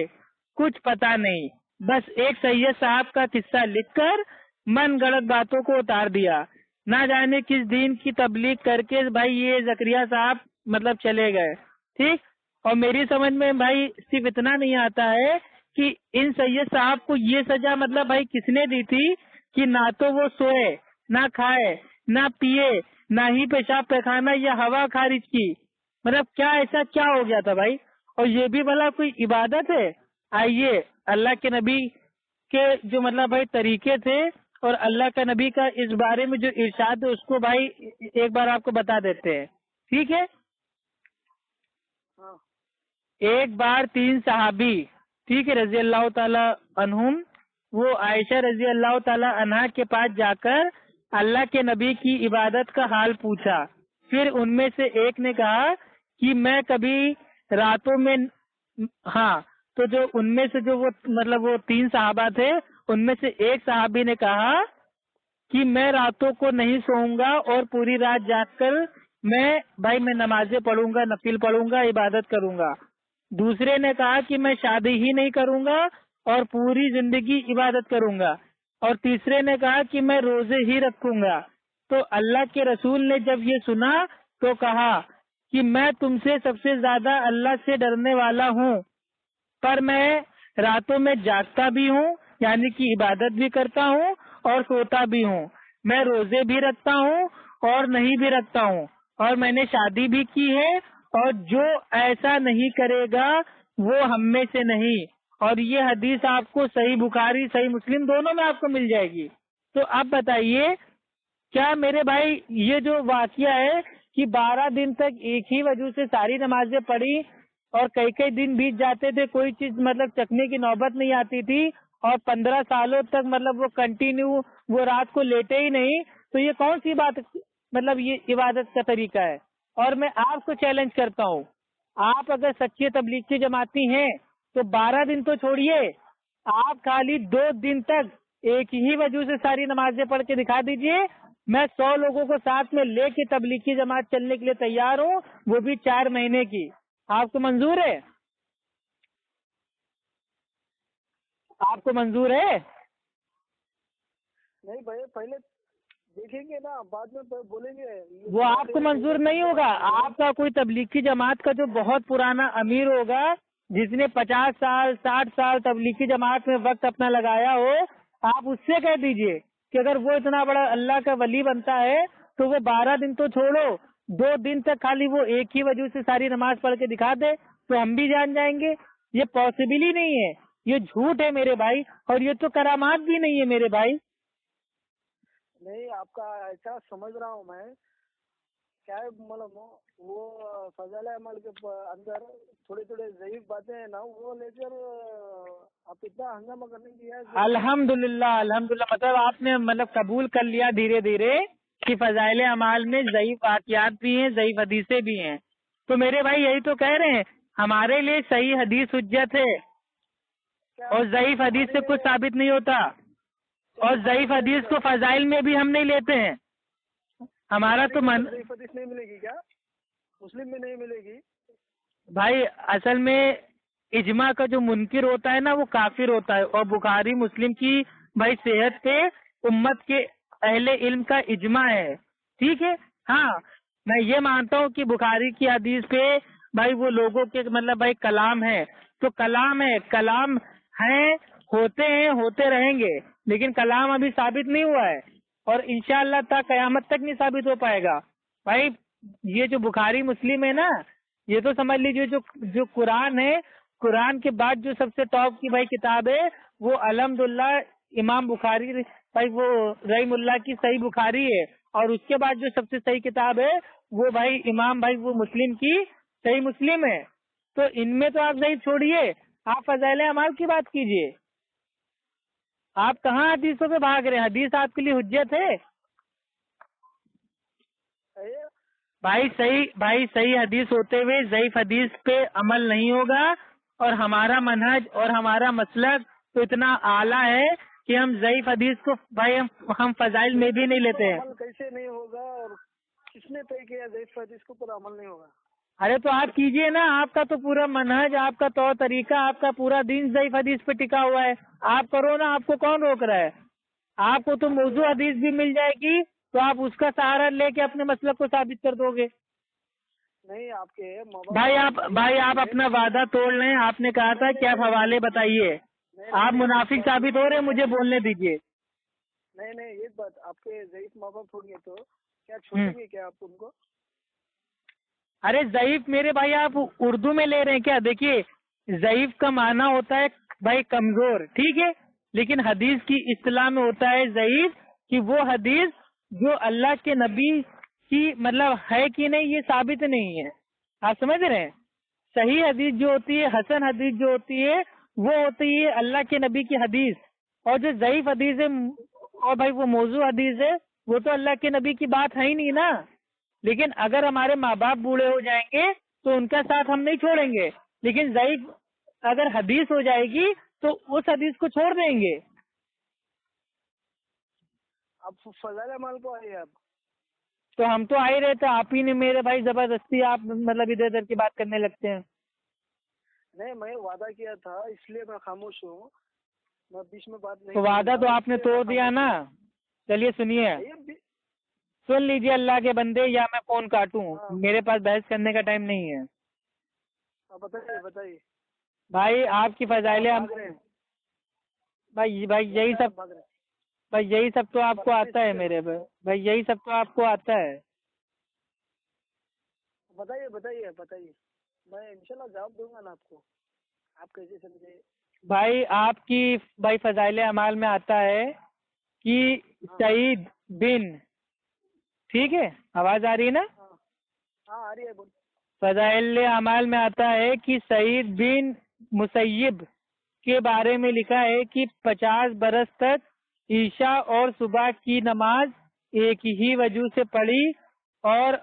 A: کچھ پتا نہیں، بس ایک سید صاحب کا قصہ لکھ کر من گڑت باتوں کو اتار دیا. نہ جانے کس دین کی تبلیغ کر کے بھائی یہ زکریا صاحب مطلب چلے گئے. ٹھیک. اور میری سمجھ میں بھائی صرف اتنا نہیں آتا ہے کہ ان سید صاحب کو یہ سزا مطلب بھائی کس نے دی تھی کہ نہ تو وہ سوئے، نہ کھائے، نہ پیے، نہ ہی پیشاب پیخانہ یا ہوا خارج کی. مطلب کیا ایسا کیا ہو گیا تھا بھائی؟ اور یہ بھی بھلا کوئی عبادت ہے؟ آئیے اللہ کے نبی کے جو مطلب بھائی طریقے تھے اور اللہ کا نبی کا اس بارے میں جو ارشاد ہے اس کو بھائی ایک بار آپ کو بتا دیتے ہیں. ٹھیک ہے. ایک بار 3 صحابی، ٹھیک ہے، رضی اللہ تعالی عنہم، وہ عائشہ رضی اللہ تعالی عنہا کے پاس جا کر اللہ کے نبی کی عبادت کا حال پوچھا. پھر ان میں سے ایک نے کہا کہ میں کبھی راتوں میں، ہاں تو جو ان میں سے جو وہ مطلب وہ 3 صحابہ تھے ان میں سے ایک صحابی نے کہا کہ میں راتوں کو نہیں سوؤں گا اور پوری رات جاگ کر میں نمازیں پڑھوں گا، نفل پڑھوں گا، عبادت کروں گا. دوسرے نے کہا کہ میں شادی ہی نہیں کروں گا اور پوری زندگی عبادت کروں گا. اور تیسرے نے کہا کہ میں روزے ہی رکھوں گا. تو اللہ کے رسول نے جب یہ سنا تو کہا کہ میں تم سے سب سے زیادہ اللہ سے ڈرنے والا ہوں، پر میں راتوں میں جاگتا بھی ہوں یعنی کہ عبادت بھی کرتا ہوں اور سوتا بھی ہوں. میں روزے بھی رکھتا ہوں اور نہیں بھی رکھتا ہوں، اور میں نے شادی بھی کی ہے، اور جو ایسا نہیں کرے گا وہ ہم میں سے نہیں. اور یہ حدیث آپ کو صحیح بخاری صحیح مسلم دونوں میں آپ کو مل جائے گی. تو اب بتائیے کیا میرے بھائی یہ جو واقعہ ہے کہ 12 دن تک ایک ہی وجہ سے ساری نمازیں پڑھی اور کئی دن بیت جاتے تھے کوئی چیز مطلب چکھنے کی نوبت نہیں آتی تھی، اور 15 سالوں تک مطلب وہ کنٹینیو وہ رات کو لیٹے ہی نہیں، تو یہ کون سی بات مطلب یہ عبادت کا طریقہ ہے؟ اور میں آپ کو چیلنج کرتا ہوں، آپ اگر سچے تبلیغ کی جماعتی ہیں تو 12 دن تو چھوڑیے، آپ خالی 2 دن تک ایک ہی وجہ سے ساری نمازیں پڑھ کے دکھا دیجئے، میں 100 لوگوں کو ساتھ میں لے کے تبلیغ کی جماعت چلنے کے لیے تیار ہوں، وہ بھی 4 مہینے کی۔ آپ کو منظور ہے؟ آپ کو منظور ہے؟
B: نہیں بھائی، پہلے دیکھیں گے نا، بعد میں بولیں گے۔
A: وہ آپ کو منظور نہیں ہوگا۔ آپ کا کوئی تبلیغ کی جماعت کا جو بہت پرانا امیر ہوگا، جس نے 50 سال 60 سال تبلیغ کی جماعت میں وقت اپنا لگایا ہو، آپ اس سے کہہ دیجئے کہ اگر وہ اتنا بڑا اللہ کا ولی بنتا ہے تو وہ 12 دن تو چھوڑو، 2 دن تک خالی وہ ایک ہی وجہ سے ساری نماز پڑھ کے دکھا دے تو ہم بھی جان جائیں گے۔ یہ پاسبل ہی نہیں ہے، یہ جھوٹ ہے میرے بھائی، اور یہ تو کرامات بھی نہیں ہے میرے بھائی۔
B: نہیں، آپ کا ایسا سمجھ رہا ہوں میں، کیا ہے مطلب وہ فضائل عمل کے اندر تھوڑی تھوڑی ضعیف باتیں ہیں نا، وہ لے کر آپ اتنا ہنگامہ کرنے کی ہے۔
A: الحمدللہ الحمدللہ، مطلب آپ نے قبول کر لیا دھیرے دھیرے کہ فضائل اعمال میں ضعیف واقعات بھی ہیں، ضعیف حدیثیں بھی ہیں۔ تو میرے بھائی یہی تو کہہ رہے ہیں، ہمارے لیے صحیح حدیث حجت ہے، اور ضعیف حدیث سے کچھ ثابت نہیں ہوتا، اور ضعیف حدیث کو فضائل میں بھی ہم نہیں لیتے ہیں۔ ہمارا تو
B: ضعیف حدیث نہیں ملے گی کیا؟ مسلم میں نہیں ملے گی
A: بھائی، اصل میں اجماع کا جو منکر ہوتا ہے نا وہ کافر ہوتا ہے، اور بخاری مسلم کی بھائی صحت پہ امت کے اہل علم کا اجماع ہے، ٹھیک ہے۔ ہاں، میں یہ مانتا ہوں کہ بخاری کی حدیث پہ بھائی وہ لوگوں کے بھائی کلام ہے تو کلام ہے، کلام ہیں، ہوتے ہیں، ہوتے رہیں گے، لیکن کلام ابھی ثابت نہیں ہوا ہے، اور انشاءاللہ تا قیامت تک نہیں ثابت ہو پائے گا۔ بھائی یہ جو بخاری مسلم ہے نا، یہ تو سمجھ لیجیے جو قرآن ہے، قرآن کے بعد جو سب سے ٹاپ کی بھائی کتاب ہے وہ الحمدللہ امام بخاری بھائی، وہ رحیم اللہ کی صحیح بخاری ہے، اور اس کے بعد جو سب سے صحیح کتاب ہے وہ بھائی امام بھائی وہ مسلم کی صحیح مسلم ہے۔ تو ان میں تو آپ صحیح چھوڑیے، آپ فضائل اعمال کی بات کیجئے۔ آپ کہاں حدیثوں پہ بھاگ رہے ہیں؟ حدیث آپ کے لیے حجت ہے بھائی؟ صحیح حدیث ہوتے ہوئے ضعیف حدیث پہ عمل نہیں ہوگا، اور ہمارا منہج اور ہمارا مسلک تو اتنا اعلیٰ ہے کہ ہم ضعیف حدیث کو بھائی ہم فضائل میں بھی نہیں لیتے ہیں۔
B: عمل کیسے نہیں ہوگا، اور کس نے طے کیا ضعیف حدیث کو پر عمل نہیں ہوگا؟
A: ارے تو آپ کیجئے نا، آپ کا تو پورا منہج، آپ کا طور طریقہ، آپ کا پورا دین ضعیف حدیث پہ ٹکا ہوا ہے، آپ کرو نا، آپ کو کون روک رہا ہے؟ آپ کو تو موضوع حدیث بھی مل جائے گی تو آپ اس کا سہارا لے کے اپنے مسلک کو ثابت کر دو گے۔
B: نہیں، آپ کے
A: بھائی آپ اپنا وعدہ توڑ لیں، آپ نے کہا تھا کہ آپ حوالے بتائیے، آپ منافق ثابت ہو رہے ہیں، مجھے بولنے دیجیے۔
B: نہیں، ایک بات، آپ کے ضعیف ماں باپ ہوں گے تو کیا چھوڑیں گے کیا آپ ان کو؟
A: ارے ضعیف میرے بھائی آپ اردو میں لے رہے ہیں کیا؟ دیکھیے، ضعیف کا معنی ہوتا ہے بھائی کمزور، ٹھیک ہے، لیکن حدیث کی اصطلاح میں ہوتا ہے ضعیف کہ وہ حدیث جو اللہ کے نبی کی ہے کہ نہیں یہ ثابت نہیں ہے۔ آپ سمجھ رہے ہیں؟ صحیح حدیث جو ہوتی ہے، حسن حدیث جو ہوتی ہے، وہ ہوتی ہے اللہ کے نبی کی حدیث، اور جو ضعیف حدیث ہے اور بھائی وہ موضوع حدیث ہے، وہ تو اللہ کے نبی کی بات ہے ہی نہیں نا۔ لیکن اگر ہمارے ماں باپ بوڑھے ہو جائیں گے تو ان کا ساتھ ہم نہیں چھوڑیں گے، لیکن ضعیف اگر حدیث ہو جائے گی تو اس حدیث کو چھوڑ دیں گے۔
B: آپ فضائل اعمال کو آئیے آپ۔
A: تو ہم تو آ ہی رہے تھے، آپ ہی نے میرے بھائی زبردستی آپ ادھر ادھر کی بات کرنے لگتے ہیں۔
B: نہیں، میں وعدہ کیا تھا اس لیے میں خاموش ہوں، میں بیچ میں بات نہیں۔
A: تو وعدہ تو آپ نے توڑ دیا نا۔ چلیے سنیے، سن لیجیے اللہ کے بندے، یا میں فون کاٹوں، میرے پاس بحث کرنے کا ٹائم نہیں ہے۔
B: بتائیے
A: بھائی آپ کی فضائل بھائی یہی سب تو آپ کو آتا ہے میرے بھائی، یہی سب تو آپ کو آتا ہے۔
B: بتائیے میں انشاءاللہ جواب دوں گا نا آپ کو، آپ کیسے سمجھے؟
A: بھائی آپ کی بھائی فضائل اعمال میں آتا ہے کہ سعید بن، ٹھیک ہے، آواز آ رہی ہے نا؟
B: ہاں آ رہی ہے، بول۔
A: فضائل اعمال میں آتا ہے کہ سعید بن مسیب کے بارے میں لکھا ہے کہ 50 برس تک عشاء اور صبح کی نماز ایک ہی وجہ سے پڑھی، اور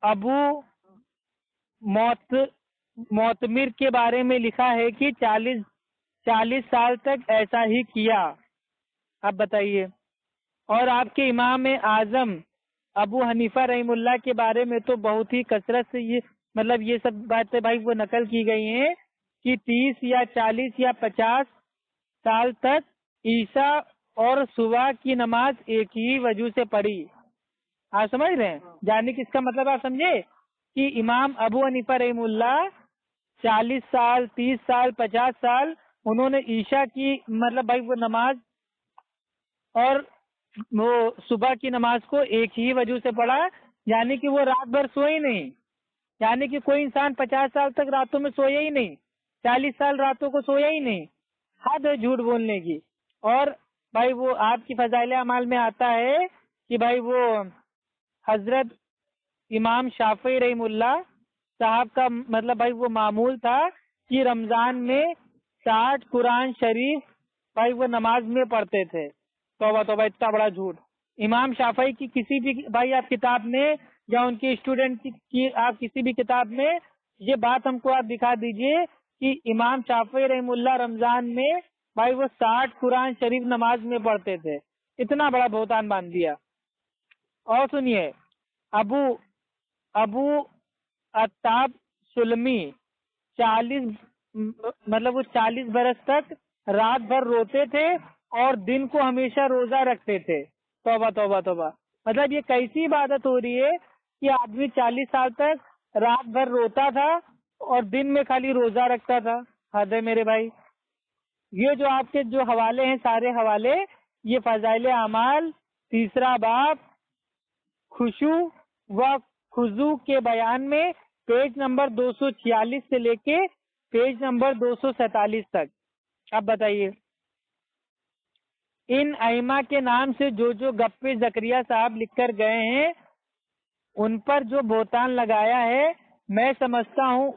A: ابو معتمر کے بارے میں لکھا ہے کہ 40 سال تک ایسا ہی کیا. اب بتائیے. اور آپ کے امام اعظم ابو حنیفہ رحم اللہ کے بارے میں تو بہت ہی کثرت سے یہ سب باتیں بھائی وہ نقل کی گئی ہیں کہ 30 یا 40 یا 50 سال تک عشاء اور صبح کی نماز ایک ہی وجہ سے پڑھی. آپ سمجھ رہے ہیں؟ یعنی کہ اس کا مطلب آپ سمجھے کہ امام ابو حنیفہ رحم اللہ 40 سال 30 سال 50 سال انہوں نے عشاء کی بھائی وہ نماز اور وہ صبح کی نماز کو ایک ہی وجہ سے پڑھا. یعنی کہ وہ رات بھر سوئے ہی نہیں. یعنی کہ کوئی انسان 50 سال تک راتوں میں سویا ہی نہیں, 40 سال راتوں کو سویا ہی نہیں. حد ہے جھوٹ بولنے کی. اور بھائی وہ آپ کی فضائل اعمال میں آتا ہے کہ بھائی وہ حضرت امام شافعی رحم اللہ صاحب کا بھائی وہ معمول تھا کہ رمضان میں 60 قرآن شریف بھائی وہ نماز میں پڑھتے تھے. توبہ توبہ, اتنا بڑا جھوٹ. امام شافعی کی کسی بھی بھائی آپ کتاب میں یا ان کے اسٹوڈنٹ کی آپ کسی بھی کتاب میں یہ بات ہم کو آپ دکھا دیجئے کہ امام شافعی رحم اللہ رمضان میں بھائی وہ 60 قرآن شریف نماز میں پڑھتے تھے. اتنا بڑا بہتان باندھ دیا. اور سنیے, ابو عتاب سلمی 40 وہ 40 برس تک رات بھر روتے تھے اور دن کو ہمیشہ روزہ رکھتے تھے. توبہ توبہ توبہ. یہ کیسی عبادت ہو رہی ہے کہ آدمی 40 سال تک رات بھر روتا تھا اور دن میں خالی روزہ رکھتا تھا. حد ہے میرے بھائی. یہ جو آپ کے جو حوالے ہیں سارے حوالے, یہ فضائل اعمال 3 باب خشوع و خضوع کے بیان میں پیج نمبر 246 سے لے کے پیج نمبر 247 تک. اب بتائیے, ان ائمہ کے نام سے جو گپے زکریا صاحب لکھ کر گئے ہیں ان پر جو بہتان لگایا ہے, میں سمجھتا ہوں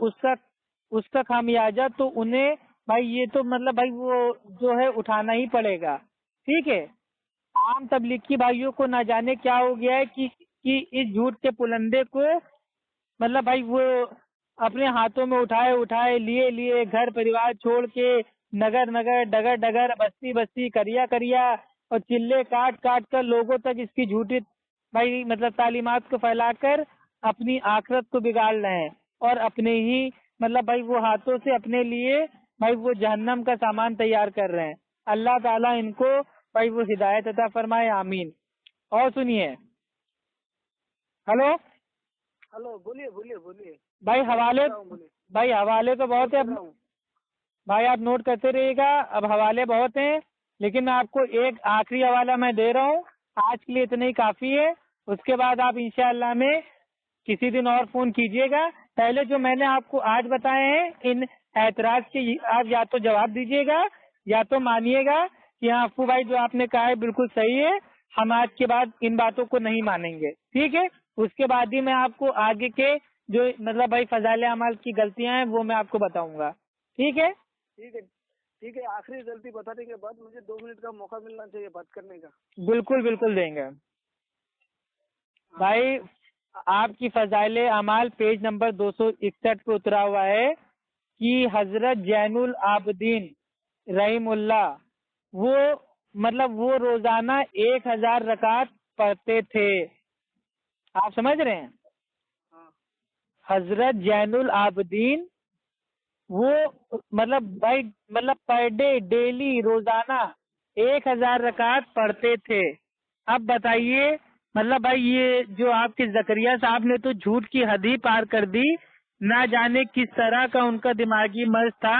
A: اس کا خمیازہ تو انہیں بھائی یہ تو بھائی وہ جو ہے اٹھانا ہی پڑے گا. ٹھیک ہے. عام تبلیغی بھائیوں کو نہ جانے کیا ہو گیا ہے کہ اس جھوٹ کے پلندے کو بھائی وہ اپنے ہاتھوں میں اٹھائے لیے گھر پریوار چھوڑ کے نگر ڈگر ڈگر بستی کریا اور چلے کاٹ کر لوگوں تک اس کی جھوٹی بھائی تعلیمات کو پھیلا کر اپنی آخرت کو بگاڑ رہے ہیں اور اپنے ہی بھائی وہ ہاتھوں سے اپنے لیے بھائی وہ جہنم کا سامان تیار کر رہے ہیں. اللہ تعالیٰ ان کو بھائی وہ ہدایت عطا فرمائے, آمین. اور سنیے, ہلو
B: بولیے
A: بھائی حوالے تو بہت ہے بھائی, آپ نوٹ کرتے رہیے گا. اب حوالے بہت ہیں لیکن میں آپ کو ایک آخری حوالہ میں دے رہا ہوں. آج کے لیے اتنا ہی کافی ہے. اس کے بعد آپ انشاءاللہ میں کسی دن اور فون کیجیے گا. پہلے جو میں نے آپ کو آج بتائے ہیں ان اعتراض کے آپ یا تو جواب دیجیے گا یا تو مانیے گا کہ ہاں افو بھائی جو آپ نے کہا ہے بالکل صحیح ہے, ہم آج کے بعد ان باتوں کو نہیں مانیں گے. ٹھیک ہے. اس کے بعد ہی میں آپ کو آگے کے جو بھائی فضائل اعمال کی غلطیاں ہیں وہ میں آپ کو بتاؤں گا. ٹھیک ہے.
B: ٹھیک ہے. آخری غلطی بتانے کے بعد مجھے 2 منٹ کا موقع ملنا چاہیے بات کرنے کا.
A: بالکل دیں گے بھائی. آپ کی فضائل اعمال پیج نمبر 261 پہ اترا ہوا ہے کہ حضرت زین العابدین رحم اللہ وہ روزانہ 1000 رکعت پڑھتے تھے. آپ سمجھ رہے ہیں؟ حضرت زین العابدین وہ بھائی پر ڈے ڈیلی روزانہ 1000 رکعت پڑھتے تھے. اب بتائیے بھائی یہ جو آپ کے زکریا صاحب نے تو جھوٹ کی حد ہی پار کر دی. نہ جانے کس طرح کا ان کا دماغی مرض تھا.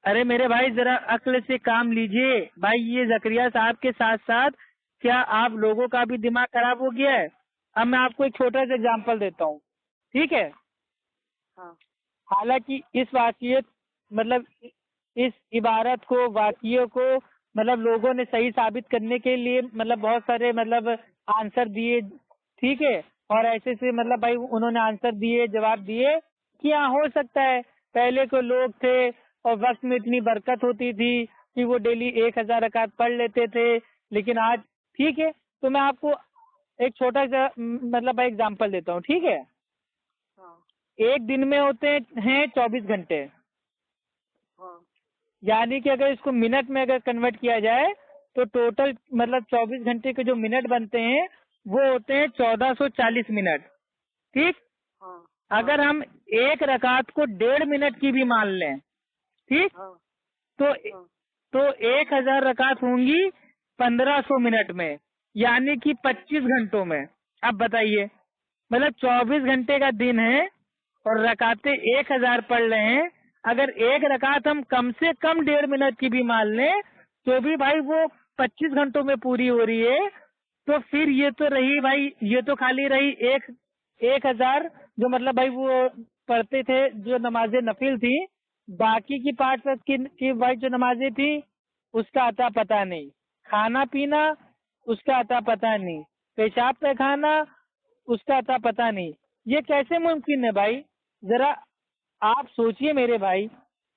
A: ارے میرے بھائی ذرا عقل سے کام لیجئے. بھائی یہ زکریا صاحب کے ساتھ ساتھ کیا آپ لوگوں کا بھی دماغ خراب ہو گیا ہے؟ اب میں آپ کو ایک چھوٹا سا اگزامپل دیتا ہوں. ٹھیک ہے. حالانکہ اس واقعیت اس عبارت کو واقعے کو لوگوں نے صحیح ثابت کرنے کے لیے بہت سارے آنسر دیے. ٹھیک ہے. اور ایسے سے بھائی انہوں نے آنسر دیے, جواب دیے کہ ہاں ہو سکتا ہے پہلے کو لوگ تھے اور وقت میں اتنی برکت ہوتی تھی کہ وہ ڈیلی 1000 رکعت پڑھ لیتے تھے, لیکن آج ٹھیک ہے. تو میں آپ کو ایک چھوٹا سا مطلب ایگزامپل دیتا ہوں، ٹھیک ہے؟
B: ہاں
A: ایک دن میں ہوتے ہیں 24 گھنٹے،
B: ہاں
A: یعنی کہ اگر اس کو منٹ میں اگر کنورٹ کیا جائے تو ٹوٹل مطلب 24 گھنٹے کے جو منٹ بنتے ہیں وہ ہوتے ہیں 1440 منٹ، ٹھیک؟
B: ہاں
A: اگر ہم ایک رکعت کو 1.5 منٹ کی بھی مان لیں، ٹھیک،
B: ہاں
A: تو
B: ہاں
A: 1000 رکعت ہوں گی 1500 منٹ میں، یعنی کہ 25 گھنٹوں میں۔ اب بتائیے، مطلب 24 گھنٹے کا دن ہے اور رکعتیں 1000 پڑھ رہے ہیں، اگر ایک رکعت ہم کم سے کم 1.5 منٹ کی بھی مان لیں تو بھی بھائی وہ 25 گھنٹوں میں پوری ہو رہی ہے۔ تو پھر یہ تو رہی بھائی، یہ تو خالی رہی 1000 جو مطلب بھائی وہ پڑھتے تھے جو نماز نفل تھی، باقی کی 5 وقت کی بھائی جو نمازیں تھی اس کا عطا پتہ نہیں، کھانا پینا اس کا عطا پتہ نہیں، پیشاب پیخانہ اس کا عطا پتہ نہیں۔ یہ کیسے ممکن ہے بھائی؟ ذرا آپ سوچئے میرے بھائی،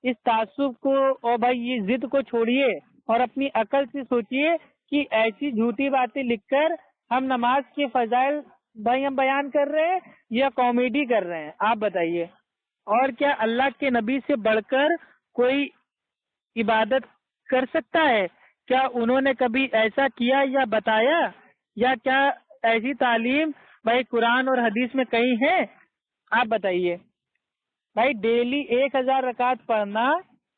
A: اس تعصب کو اور بھائی یہ ضد کو چھوڑیے اور اپنی عقل سے سوچئے کہ ایسی جھوٹی باتیں لکھ کر ہم نماز کے فضائل بھائی ہم بیان کر رہے ہیں یا کامیڈی کر رہے ہیں؟ آپ بتائیے۔ اور کیا اللہ کے نبی سے بڑھ کر کوئی عبادت کر سکتا ہے؟ کیا انہوں نے کبھی ایسا کیا یا بتایا؟ یا کیا ایسی تعلیم بھائی قرآن اور حدیث میں کہیں ہے؟ آپ بتائیے بھائی۔ ڈیلی 1000 رکعت پڑھنا،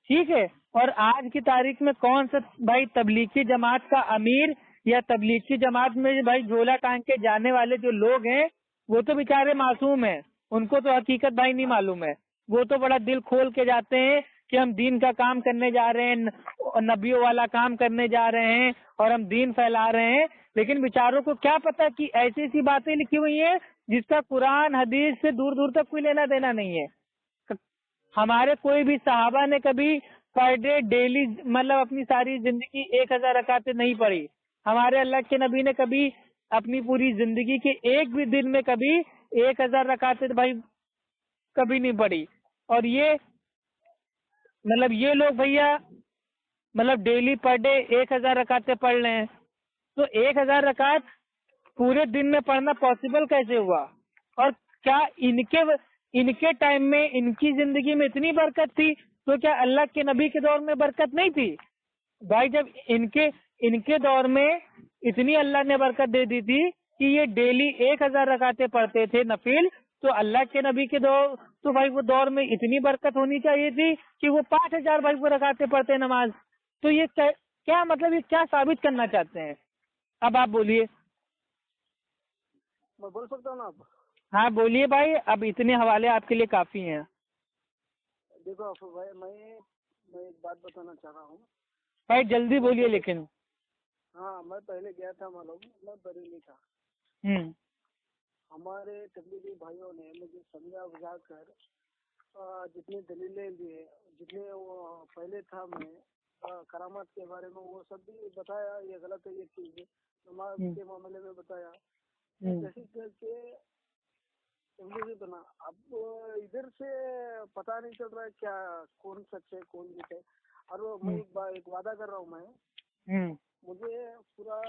A: ٹھیک ہے، اور آج کی تاریخ میں کون سا بھائی تبلیغی جماعت کا امیر یا تبلیغی جماعت میں بھائی جھولا ٹانگ کے جانے والے جو لوگ ہیں وہ تو بیچارے معصوم ہیں، ان کو تو حقیقت بھائی نہیں معلوم ہے، وہ تو بڑا دل کھول کے جاتے ہیں کہ ہم دین کا کام کرنے جا رہے ہیں، نبیوں والا کام کرنے جا رہے ہیں اور ہم دین پھیلا رہے ہیں، لیکن بیچاروں کو کیا پتا کہ ایسی ایسی باتیں لکھی ہوئی ہیں جس کا قرآن حدیث سے دور دور تک کوئی لینا دینا نہیں ہے۔ ہمارے کوئی بھی صحابہ نے کبھی پر ڈے ڈیلی مطلب اپنی ساری زندگی 1000 رکعتیں نہیں پڑھی۔ ہمارے اللہ کے نبی نے کبھی اپنی پوری زندگی کے ایک بھی دن میں کبھی 1000 رکعتیں بھائی کبھی نہیں پڑھی۔ اور یہ مطلب یہ لوگ بھیا مطلب ڈیلی پر ڈے 1000 رکعتیں پڑھ رہے ہیں، تو 1000 رکعت پورے دن میں پڑھنا پاسبل کیسے ہوا؟ اور کیا ان کے ٹائم میں ان کی زندگی میں اتنی برکت تھی تو کیا اللہ کے نبی کے دور میں برکت نہیں تھی؟ بھائی جب ان کے دور میں اتنی اللہ نے برکت دے دی تھی کہ یہ ڈیلی 1000 رکعتیں پڑھتے تھے نفل، تو اللہ کے نبی کے دور تو بھائی وہ دور میں اتنی برکت ہونی چاہیے تھی کہ وہ 5000 بھائی وہ رکعتیں پڑھتے نماز۔ تو یہ کیا مطلب، یہ کیا ثابت کرنا چاہتے ہیں؟ اب آپ بولیے۔
B: میں بول سکتا ہوں نا آپ؟
A: ہاں بولیے بھائی، اب اتنے حوالے آپ کے لیے کافی ہیں۔
B: دیکھو افروز بھائی، میں ایک بات بتانا چاہ رہا ہوں
A: بھائی جلدی بولیے لیکن۔
B: ہاں، میں پہلے گیا تھا معلوم، میں بریلی تھا۔ ہمارے تبلیغی بھائیوں نے مجھے سمجھا بجھا کر جتنی دلیلیں دیے، جتنے وہ پہلے تھا میں کرامات کے بارے میں وہ سب بھی بتایا، یہ غلط ہے، یہ چیز نماز کے معاملے میں بتایا، جیسے کر کے تبلیغی بنا۔ اب ادھر سے پتہ نہیں چل رہا ہے کیا کون سچ ہے کون جھوٹ ہے۔ اور میں ایک وعدہ کر رہا ہوں، میں مجھے پورا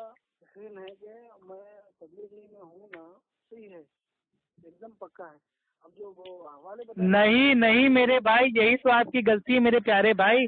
B: یقین ہے کہ میں تبلیغی میں ہوں نا، صحیح ہے، ایک دم پکا ہے۔ اب جو وہ حوالے
A: نہیں میرے بھائی، یہی تو آپ کی غلطی ہے میرے پیارے بھائی۔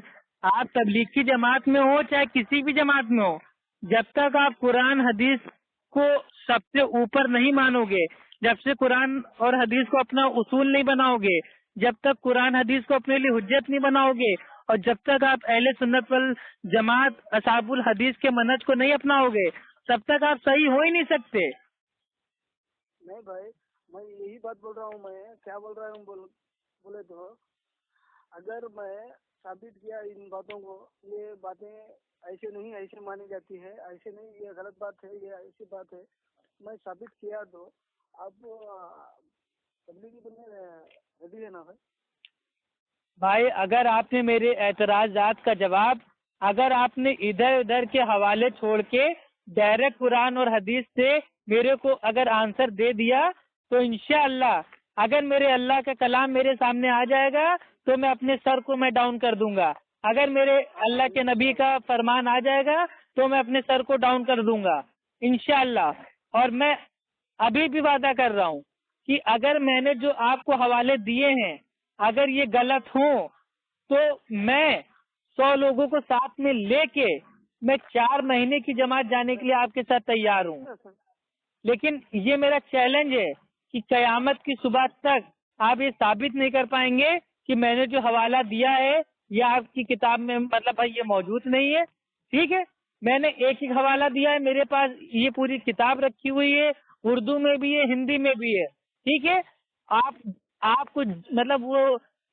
A: آپ تبلیغ کی جماعت میں ہو چاہے کسی بھی جماعت میں ہو، جب تک آپ قرآن حدیث کو سب سے اوپر نہیں مانو گے، جب سے قرآن اور حدیث کو اپنا اصول نہیں بناؤ گے، جب تک قرآن حدیث کو اپنے لیے حجت نہیں بناؤ گے، اور جب تک آپ اہل سنت والجماعت اصحاب الحدیث کے منہج کو نہیں اپناؤ گے، تب تک آپ صحیح ہو ہی نہیں سکتے۔
B: نہیں بھائی، میں یہی بات بول رہا ہوں۔ میں کیا بول رہا ہوں بولے تو اگر میں ثابت کیا ان باتوں کو، یہ باتیں ایسے نہیں ایسے مانی جاتی ہے، ایسے نہیں، یہ غلط بات ہے، یہ ایسی بات ہے، میں ثابت کیا تو اب تبلیغی بننے ریڈی ہے نا بھائی؟
A: بھائی اگر آپ نے میرے اعتراضات کا جواب، اگر آپ نے ادھر ادھر کے حوالے چھوڑ کے ڈائریکٹ قرآن اور حدیث سے میرے کو اگر آنسر دے دیا تو انشاءاللہ اگر میرے اللہ کا کلام میرے سامنے آ جائے گا تو میں اپنے سر کو میں ڈاؤن کر دوں گا، اگر میرے اللہ کے نبی کا فرمان آ جائے گا تو میں اپنے سر کو ڈاؤن کر دوں گا انشاءاللہ۔ اور میں ابھی بھی وعدہ کر رہا ہوں کہ اگر میں نے جو آپ کو حوالے دیے ہیں اگر یہ غلط ہوں تو میں 100 لوگوں کو ساتھ میں لے کے میں 4 مہینے کی جماعت جانے کے لیے آپ کے ساتھ تیار ہوں. لیکن یہ میرا چیلنج ہے کہ قیامت کی صبح تک آپ یہ ثابت نہیں کر پائیں گے کہ میں نے جو حوالہ دیا ہے یہ آپ کی کتاب میں مطلب بھائی یہ موجود نہیں ہے. ٹھیک ہے, میں نے ایک ہی حوالہ دیا ہے, میرے پاس یہ پوری کتاب رکھی ہوئی ہے, اردو میں بھی ہے, ہندی میں بھی ہے. ٹھیک ہے, آپ کو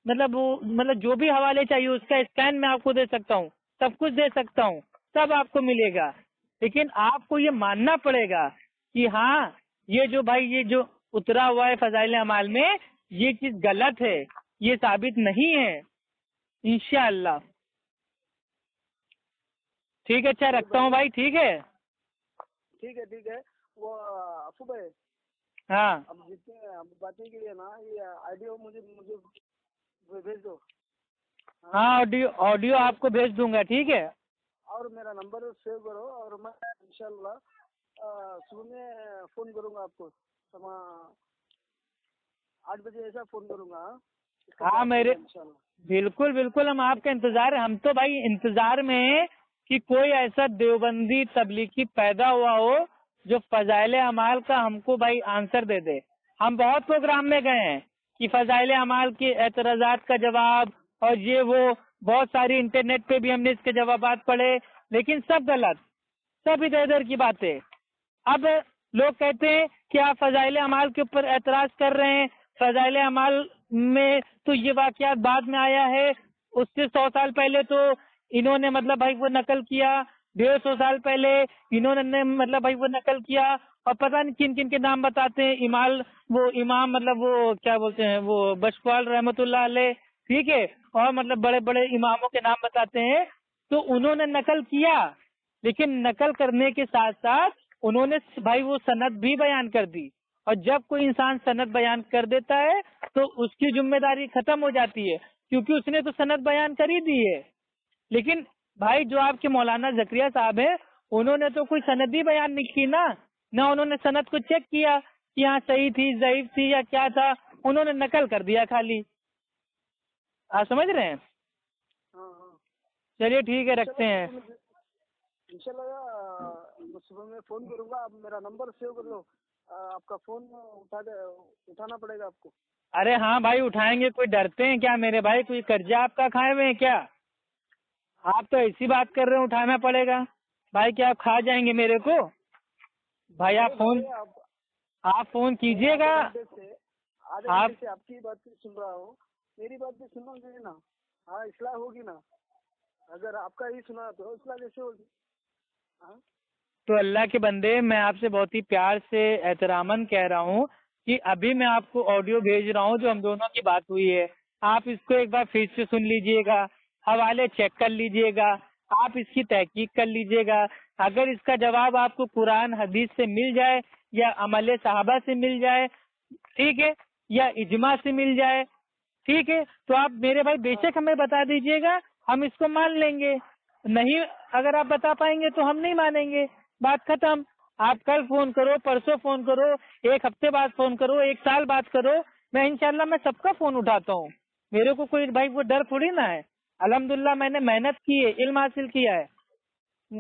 A: مطلب جو بھی حوالے چاہیے اس کا اسکین میں آپ کو دے سکتا ہوں, سب کچھ دے سکتا ہوں, سب آپ کو ملے گا. لیکن آپ کو یہ ماننا پڑے گا کہ ہاں یہ جو اترا ہوا ہے فضائل اعمال میں یہ چیز غلط ہے, یہ ثابت نہیں ہے انشاءاللہ. ٹھیک ہے, اچھا رکھتا ہوں بھائی. ٹھیک ہے
B: ٹھیک ہے. وہ افو بھائی,
A: ہاں
B: اب جتنے باتیں کے لیے نا یہ آڈیو مجھے بھیج دو.
A: ہاں آڈیو آپ کو بھیج دوں گا. ٹھیک ہے,
B: اور میرا نمبر سیو کرو اور میں انشاءاللہ صبح میں فون کروں گا آپ کو, 8 بجے ایسا فون کروں گا.
A: ہاں میرے بالکل ہم آپ کا انتظار, ہم تو بھائی انتظار میں ہیں کہ کوئی ایسا دیوبندی تبلیغی پیدا ہوا ہو جو فضائل اعمال کا ہم کو بھائی آنسر دے دے. ہم بہت پروگرام میں گئے ہیں کہ فضائل اعمال کے اعتراضات کا جواب اور یہ وہ بہت ساری انٹرنیٹ پہ بھی ہم نے اس کے جوابات پڑھے, لیکن سب غلط, سب ادھر ادھر کی باتیں. اب لوگ کہتے ہیں کہ آپ فضائل اعمال کے اوپر اعتراض کر رہے ہیں, فضائل اعمال میں تو یہ واقعات بعد میں آیا ہے, اس سے 100 سال پہلے تو انہوں نے مطلب بھائی وہ نقل کیا, 150 سال پہلے انہوں نے مطلب بھائی وہ نقل کیا, اور پتہ نہیں کن کن کے نام بتاتے ہیں, امام مطلب وہ کیا بولتے ہیں وہ بشقوال رحمۃ اللہ علیہ. ٹھیک ہے, اور مطلب بڑے بڑے اماموں کے نام بتاتے ہیں. تو انہوں نے نقل کیا, لیکن نقل کرنے کے ساتھ ساتھ انہوں نے بھائی وہ سند بھی بیان کر دی, اور جب کوئی انسان سند بیان کر دیتا ہے تو اس کی ذمہ داری ختم ہو جاتی ہے, کیونکہ اس نے تو سند بیان کر ہی دی ہے. لیکن بھائی جو آپ کے مولانا زکریا صاحب ہیں انہوں نے تو کوئی سند ہی بیان نہیں کی نا, نہ انہوں نے سند کو چیک کیا کہ ہاں صحیح تھی, ضعیف تھی یا کیا تھا, انہوں نے نقل کر دیا خالی. آپ سمجھ رہے ہیں؟ چلیے ٹھیک ہے, رکھتے ہیں.
B: انشاءاللہ صبح میں فون کروں گا. آپ میرا نمبر سیو کر لو, آپ کا فون اٹھانا پڑے گا آپ کو.
A: ارے ہاں بھائی اٹھائیں گے, کوئی ڈرتے ہیں کیا میرے بھائی, کوئی قرضہ آپ کا کھائے ہوئے ہیں کیا؟ آپ تو ایسی بات کر رہے ہیں اٹھانا پڑے گا. بھائی کیا آپ کھا جائیں گے میرے کو؟ بھائی آپ فون کیجئے گا.
B: آپ کی بات سن رہا ہوں, میری بات بھی سنو گے نا. ہاں اصلاح ہوگی نا, اگر آپ کا ہی سنا تو اصلاح کیسے ہوگی؟
A: تو اللہ کے بندے میں آپ سے بہت ہی پیار سے احتراماً کہہ رہا ہوں کہ ابھی میں آپ کو آڈیو بھیج رہا ہوں جو ہم دونوں کی بات ہوئی ہے, آپ اس کو ایک بار پھر سے سن لیجئے گا, حوالے چیک کر لیجئے گا, آپ اس کی تحقیق کر لیجئے گا. اگر اس کا جواب آپ کو قرآن حدیث سے مل جائے یا عمل صحابہ سے مل جائے, ٹھیک ہے, یا اجماع سے مل جائے, ٹھیک ہے, تو آپ میرے بھائی بے شک ہمیں بتا دیجئے گا, ہم اس کو مان لیں گے. نہیں اگر آپ بتا پائیں گے تو ہم نہیں مانیں گے, بات ختم. آپ کل فون کرو, پرسوں فون کرو, 1 ہفتے بعد فون کرو, 1 سال بعد کرو, میں انشاءاللہ میں سب کا فون اٹھاتا ہوں. میرے کو کوئی بھائی وہ ڈر تھوڑی نہ ہے. الحمدللہ میں نے محنت کی ہے, علم حاصل کیا ہے,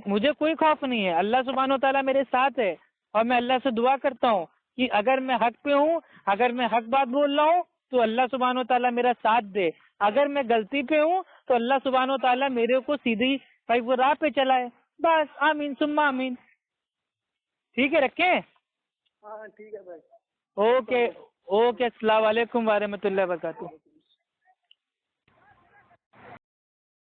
A: مجھے کوئی خوف نہیں ہے. اللہ سبحانہ و تعالیٰ میرے ساتھ ہے, اور میں اللہ سے دعا کرتا ہوں کہ اگر میں حق پہ ہوں, اگر میں حق بات بول رہا ہوں تو اللہ سبحانہ و تعالیٰ میرا ساتھ دے. اگر میں غلطی پہ ہوں تو اللہ سبحانہ و تعالیٰ میرے کو سیدھی بھائی وہ راہ پہ چلائے. بس آمین ثم آمین. ٹھیک ہے, رکھیں؟
B: ہاں ٹھیک ہے بھائی.
A: اوکے السلام علیکم ورحمۃ اللہ وبرکاتہ.